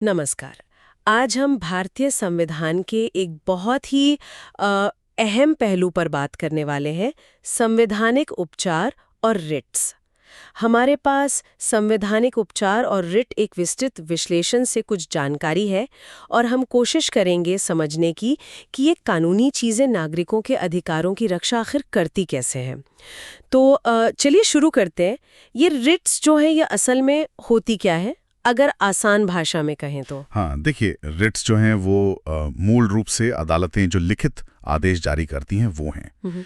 नमस्कार। आज हम भारतीय संविधान के एक बहुत ही अहम पहलू पर बात करने वाले हैं, संवैधानिक उपचार और रिट्स। हमारे पास संवैधानिक उपचार और रिट एक विस्तृत विश्लेषण से कुछ जानकारी है और हम कोशिश करेंगे समझने की कि ये कानूनी चीज़ें नागरिकों के अधिकारों की रक्षा आखिर करती कैसे हैं। तो चलिए शुरू करते हैं। ये रिट्स जो है ये असल में होती क्या है, अगर आसान भाषा में कहें तो? हाँ, देखिए रिट्स जो हैं वो मूल रूप से अदालतें जो लिखित आदेश जारी करती हैं वो हैं।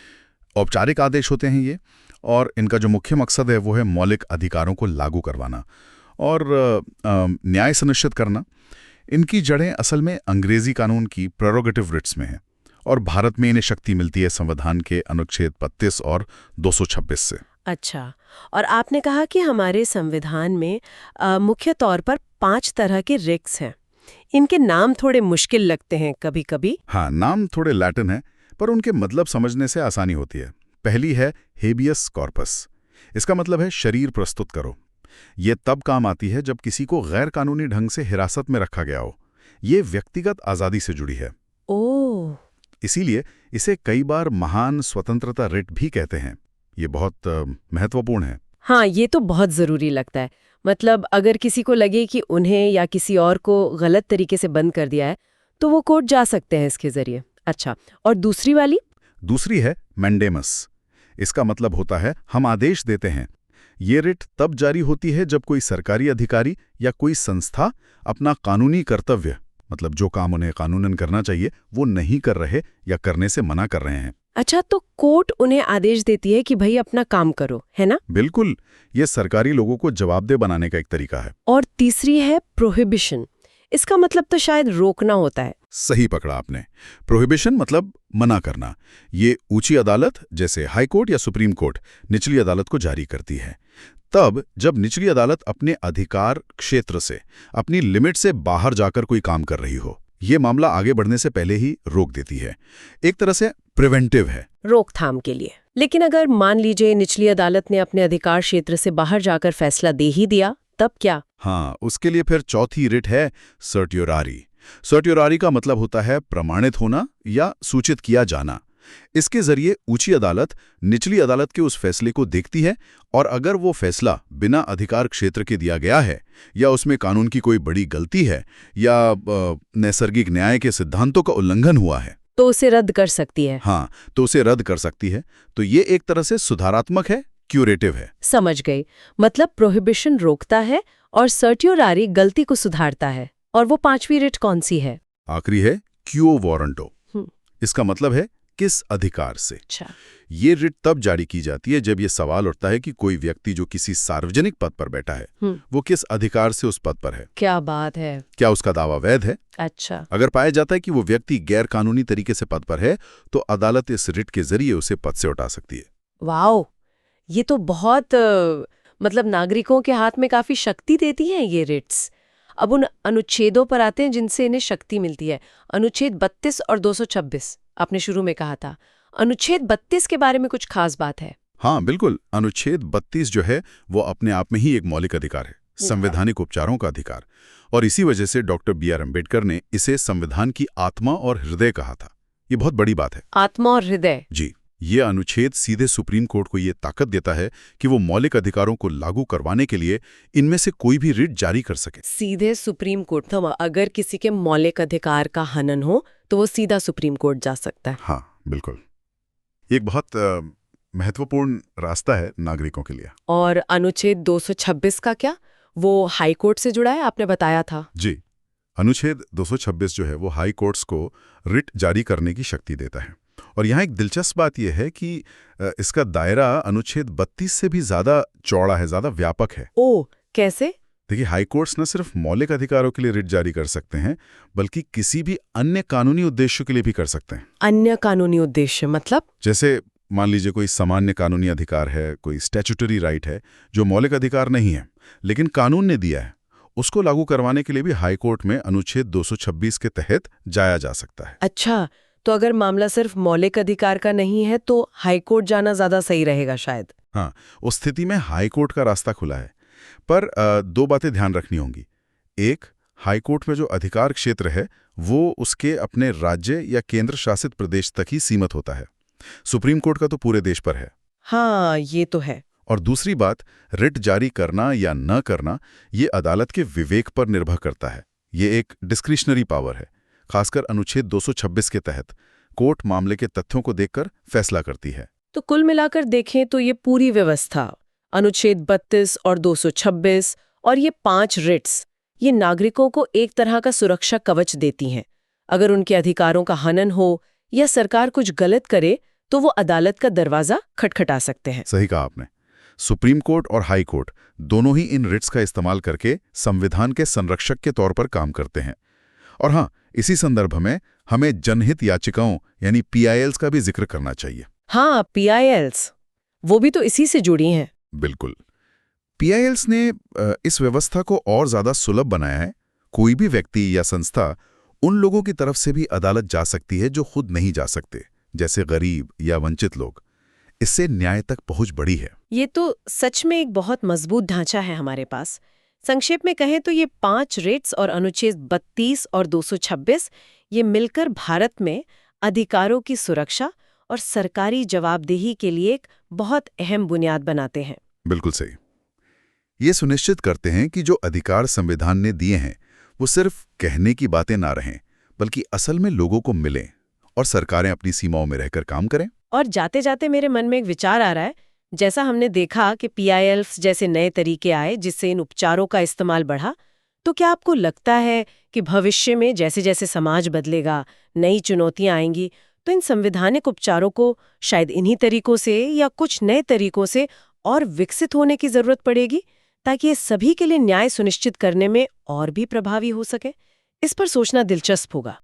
औपचारिक आदेश होते हैं ये, और इनका जो मुख्य मकसद है वो है मौलिक अधिकारों को लागू करवाना और न्याय सुनिश्चित करना। इनकी जड़ें असल में अंग्रेजी कानून की प्रेरोगेटिव रिट्स में हैं और भारत में इन्हें शक्ति मिलती है संविधान के अनुच्छेद 32 और 226 से। अच्छा, और आपने कहा कि हमारे संविधान में मुख्य तौर पर 5 तरह के रिट्स हैं। इनके नाम थोड़े मुश्किल लगते हैं कभी-कभी। हाँ, नाम थोड़े लैटिन है पर उनके मतलब समझने से आसानी होती है। पहली है हेबियस कॉर्पस। इसका मतलब है शरीर प्रस्तुत करो। ये तब काम आती है जब किसी को गैर कानूनी ढंग से हिरासत में रखा गया हो। ये व्यक्तिगत आज़ादी से जुड़ी है। ओह, इसीलिए इसे कई बार महान स्वतंत्रता रिट भी कहते हैं। ये बहुत महत्वपूर्ण है। हाँ, ये तो बहुत ज़रूरी लगता है। मतलब अगर किसी को लगे कि उन्हें या किसी और को गलत तरीके से बंद कर दिया है, तो वो कोर्ट जा सकते हैं इसके ज़रिए। अच्छा, और दूसरी वाली? दूसरी है मैंडेमस। इसका मतलब होता है हम आदेश देते हैं। ये रिट तब जारी होती है जब कोई सरकारी अधिकारी या कोई संस्था अपना कानूनी कर्तव्य, मतलब जो काम उन्हें कानूनन करना चाहिए, वो नहीं कर रहे या करने से मना कर रहे हैं। अच्छा, तो कोर्ट उन्हें आदेश देती है कि भाई अपना काम करो, है ना? बिल्कुल, ये सरकारी लोगों को जवाबदेह बनाने का एक तरीका है। और तीसरी है प्रोहिबिशन। इसका मतलब तो शायद रोकना होता है। सही पकड़ा आपने। प्रोहिबिशन मतलब मना करना। ये ऊंची अदालत जैसे हाई कोर्ट या सुप्रीम कोर्ट निचली अदालत को जारी करती है। तब जब निचली अदालत अपने अधिकार क्षेत्र से, अपनी लिमिट से बाहर जाकर कोई काम कर रही हो, ये मामला आगे बढ़ने से पहले ही रोक देती है। एक तरह से प्रिवेंटिव है। रोकथाम के लिए। लेकिन अगर मान लीजिए निचली अदालत ने अपने अधिकार क्षेत्र से बाहर जाकर फैसला दे ही दिया, तब क्या? हाँ, उसके लिए फिर चौथी रिट है सर्ट्योरारी। सर्ट्योरारी का मतलब होता है प्रमाणित होना या सूचित किया जाना। इसके जरिए ऊंची अदालत निचली अदालत के उस फैसले को देखती है और अगर वो फैसला बिना अधिकार क्षेत्र के दिया गया है या उसमें कानून की कोई बड़ी गलती है या नैसर्गिक न्याय के सिद्धांतों का उल्लंघन हुआ है, तो उसे रद्द कर सकती है। हाँ, तो उसे रद्द कर सकती है। तो ये एक तरह से सुधारात्मक है, क्यूरेटिव है। समझ गई। मतलब प्रोहिबिशन रोकता है और सर्ट्योरारी गलती को सुधारता है। और वो 5वीं रिट कौन सी है? आखिरी है क्यो वारंटो। हम्म, इसका मतलब है किस अधिकार से। अच्छा। ये रिट तब जारी की जाती है जब ये सवाल उठता है कि कोई व्यक्ति जो किसी सार्वजनिक पद पर बैठा है, वो किस अधिकार से उस पद पर है। क्या बात है। क्या उसका दावा वैध है? अच्छा। अगर पाया जाता है कि वो व्यक्ति गैर कानूनी तरीके से पद पर है, तो अदालत इस रिट के जरिए उसे पद से उठा सकती है। वाओ, ये तो बहुत मतलब नागरिकों के हाथ में काफी शक्ति देती हैं ये रिट्स। अब उन अनुच्छेदों पर आते हैं जिनसे इन्हें शक्ति मिलती है। अनुच्छेद 32 और 226 आपने शुरू में कहा था। अनुच्छेद 32 के बारे में कुछ खास बात है? हाँ, बिल्कुल। अनुच्छेद 32 जो है वो अपने आप में ही एक मौलिक अधिकार है, संवैधानिक उपचारों का अधिकार। और इसी वजह से डॉक्टर B.R. अम्बेडकर ने इसे संविधान की आत्मा और हृदय कहा था। ये बहुत बड़ी बात है। आत्मा और हृदय? जी, ये अनुच्छेद सीधे सुप्रीम कोर्ट को ये ताकत देता है कि वो मौलिक अधिकारों को लागू करवाने के लिए इनमें से कोई भी रिट जारी कर सके। सीधे सुप्रीम कोर्ट? तो अगर किसी के मौलिक अधिकार का हनन हो तो वो सीधा सुप्रीम कोर्ट जा सकता है? हाँ, बिल्कुल। एक बहुत महत्वपूर्ण रास्ता है नागरिकों के लिए। और अनुच्छेद 226 का क्या? वो हाई कोर्ट से जुड़ा है, आपने बताया था। जी, अनुच्छेद 226 जो है वो हाई कोर्ट्स को रिट जारी करने की शक्ति देता है। और यहाँ एक दिलचस्प बात यह है कि इसका दायरा अनुच्छेद 32 से भी ज़्यादा चौड़ा है, ज़्यादा व्यापक है। ओह, कैसे? देखिए, हाई कोर्ट्स न सिर्फ मौलिक अधिकारों के लिए रिट जारी कर सकते हैं, बल्कि किसी भी अन्य कानूनी उद्देश्यों के लिए भी कर सकते हैं। अन्य कानूनी उद्देश्य मतलब? जैसे मान लीजिए कोई सामान्य कानूनी अधिकार है, कोई स्टैट्यूटरी राइट है जो मौलिक अधिकार नहीं है लेकिन कानून ने दिया है, उसको लागू करवाने के लिए भी हाई कोर्ट में अनुच्छेद 226 के तहत जाया जा सकता है। अच्छा, तो अगर मामला सिर्फ मौलिक अधिकार का नहीं है तो हाई कोर्ट जाना ज्यादा सही रहेगा शायद। हाँ, उस स्थिति में हाई कोर्ट का रास्ता खुला है। पर दो बातें ध्यान रखनी होंगी। एक, हाईकोर्ट में जो अधिकार क्षेत्र है वो उसके अपने राज्य या केंद्र शासित प्रदेश तक ही सीमित होता है। सुप्रीम कोर्ट का तो पूरे देश पर है। हाँ, ये तो है। और दूसरी बात, रिट जारी करना या न करना ये अदालत के विवेक पर निर्भर करता है। ये एक डिस्क्रिशनरी पावर है। खासकर अनुच्छेद 226 के तहत कोर्ट मामले के तथ्यों को देखकर फैसला करती है। तो कुल मिलाकर देखें तो ये पूरी व्यवस्था, अनुच्छेद 32 और 226 और ये 5 रिट्स, ये नागरिकों को एक तरह का सुरक्षा कवच देती हैं। अगर उनके अधिकारों का हनन हो या सरकार कुछ गलत करे तो वो अदालत का दरवाजा खटखटा सकते हैं। सही कहा आपने। सुप्रीम कोर्ट और हाई कोर्ट दोनों ही इन रिट्स का इस्तेमाल करके संविधान के संरक्षक के तौर पर काम करते हैं। और हाँ, इसी संदर्भ में हमें जनहित याचिकाओं यानी PILs का भी जिक्र करना चाहिए। हाँ, PILs, वो भी तो इसी से जुड़ी हैं। बिल्कुल। PILs ने इस व्यवस्था को और ज्यादा सुलभ बनाया है। कोई भी व्यक्ति या संस्था उन लोगों की तरफ से भी अदालत जा सकती है जो खुद नहीं जा सकते, जैसे गरीब या वंचित लोग। इससे न्याय तक पहुंच बढ़ी है। ये तो सच में एक बहुत मजबूत ढांचा है हमारे पास। संक्षेप में कहें तो ये 5 रिट्स और अनुच्छेद 32 और 226 ये मिलकर भारत में अधिकारों की सुरक्षा और सरकारी जवाबदेही के लिए एक बहुत अहम बुनियाद बनाते हैं। बिल्कुल सही। ये सुनिश्चित करते हैं कि जो अधिकार संविधान ने दिए हैं वो सिर्फ कहने की बातें ना रहें, बल्कि असल में लोगों को मिलें और सरकारें अपनी सीमाओं में रहकर काम करें। और जाते जाते मेरे मन में एक विचार आ रहा है, जैसा हमने देखा कि PILs जैसे नए तरीके आए जिससे इन उपचारों का इस्तेमाल बढ़ा, तो क्या आपको लगता है कि भविष्य में जैसे जैसे समाज बदलेगा, नई चुनौतियां आएंगी, तो इन संवैधानिक उपचारों को शायद इन्हीं तरीकों से या कुछ नए तरीकों से और विकसित होने की जरूरत पड़ेगी, ताकि ये सभी के लिए न्याय सुनिश्चित करने में और भी प्रभावी हो सके? इस पर सोचना दिलचस्प होगा।